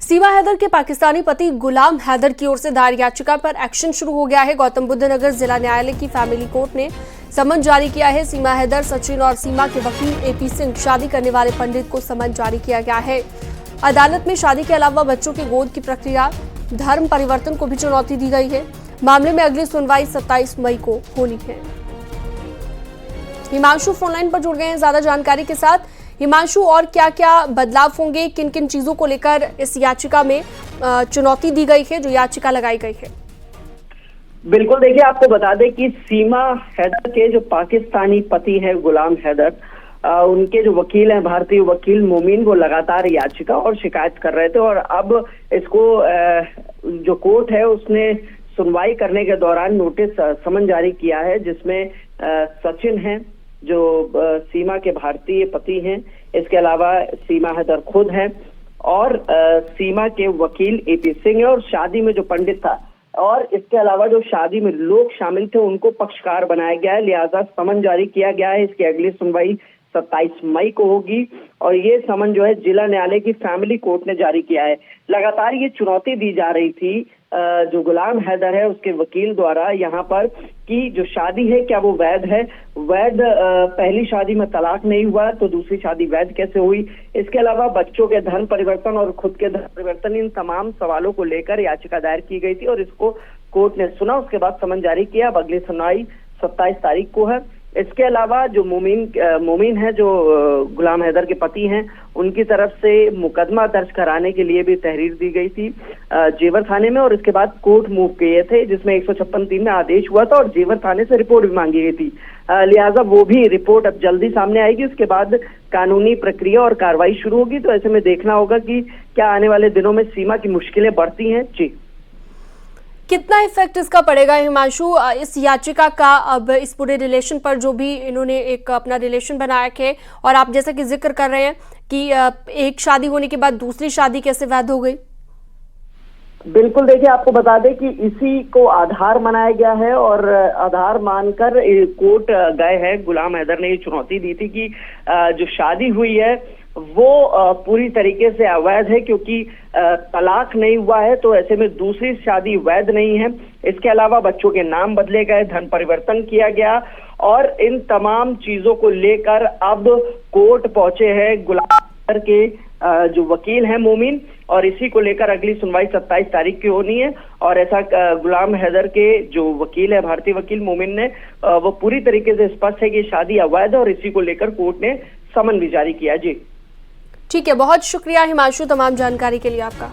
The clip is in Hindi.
सीमा हैदर के पाकिस्तानी पति गुलाम हैदर की ओर से दायर याचिका पर एक्शन शुरू हो गया है। गौतम बुद्ध नगर जिला न्यायालय की फैमिली कोर्ट ने समन जारी किया है। सीमा हैदर, सचिन और सीमा के वकील AP सिंह, शादी करने वाले पंडित को समन जारी किया गया है। अदालत में शादी के अलावा बच्चों के गोद की प्रक्रिया, धर्म परिवर्तन को भी चुनौती दी गई है। मामले में अगली सुनवाई 27 मई को होनी है। हिमांशु फोनलाइन पर जुड़ गए हैं ज्यादा जानकारी के साथ। हिमांशु, और क्या क्या बदलाव होंगे, किन किन चीजों को लेकर इस याचिका में चुनौती दी गई है, जो याचिका लगाई गई है? बिल्कुल, देखिए आपको बता दें कि सीमा हैदर के जो पाकिस्तानी पति है गुलाम हैदर, उनके जो वकील हैं भारतीय वकील मोमीन, वो लगातार याचिका और शिकायत कर रहे थे। और अब इसको जो कोर्ट है उसने सुनवाई करने के दौरान नोटिस समन जारी किया है, जिसमें सचिन हैं जो सीमा के भारतीय पति हैं, इसके अलावा सीमा हैदर खुद हैं और सीमा के वकील AP सिंह है, और शादी में जो पंडित था और इसके अलावा जो शादी में लोग शामिल थे उनको पक्षकार बनाया गया है। लिहाजा समन जारी किया गया है। इसकी अगली सुनवाई 27 मई को होगी और ये समन जो है जिला न्यायालय की फैमिली कोर्ट ने जारी किया है। लगातार ये चुनौती दी जा रही थी जो गुलाम हैदर है उसके वकील द्वारा यहाँ पर कि जो शादी है क्या वो वैध है। वैध पहली शादी में तलाक नहीं हुआ तो दूसरी शादी वैध कैसे हुई। इसके अलावा बच्चों के धर्म परिवर्तन और खुद के धर्म परिवर्तन, इन तमाम सवालों को लेकर याचिका दायर की गई थी और इसको कोर्ट ने सुना। उसके बाद समन जारी किया। अब अगली सुनवाई 27 तारीख को है। इसके अलावा जो मोमीन है, जो गुलाम हैदर के पति हैं, उनकी तरफ से मुकदमा दर्ज कराने के लिए भी तहरीर दी गई थी जेवर थाने में, और इसके बाद कोर्ट मूव किए थे जिसमें 156(3) में आदेश हुआ था और जेवर थाने से रिपोर्ट भी मांगी गई थी। लिहाजा वो भी रिपोर्ट अब जल्दी सामने आएगी। उसके बाद कानूनी प्रक्रिया और कार्रवाई शुरू होगी। तो ऐसे में देखना होगा कि क्या आने वाले दिनों में सीमा की मुश्किलें बढ़ती हैं। जी, कितना इफेक्ट इसका पड़ेगा हिमांशु, इस याचिका का अब इस पूरे रिलेशन पर, जो भी इन्होंने एक अपना रिलेशन बनाया है, और आप जैसा कि जिक्र कर रहे हैं कि एक शादी होने के बाद दूसरी शादी कैसे वैध हो गई? बिल्कुल, देखिए आपको बता दें कि इसी को आधार माना गया है और आधार मानकर कोर्ट गए हैं। गुलाम हैदर ने ये चुनौती दी थी कि जो शादी हुई है वो पूरी तरीके से अवैध है क्योंकि तलाक नहीं हुआ है, तो ऐसे में दूसरी शादी वैध नहीं है। इसके अलावा बच्चों के नाम बदले गए, धन परिवर्तन किया गया और इन तमाम चीजों को लेकर अब कोर्ट पहुंचे हैं गुलाम हैदर के जो वकील हैं मोमीन, और इसी को लेकर अगली सुनवाई 27 तारीख की होनी है। और ऐसा गुलाम हैदर के जो वकील है भारतीय वकील मोमीन ने वो पूरी तरीके से स्पष्ट है कि शादी अवैध है और इसी को लेकर कोर्ट ने समन भी जारी किया। जी ठीक है, बहुत शुक्रिया हिमांशु तमाम जानकारी के लिए आपका।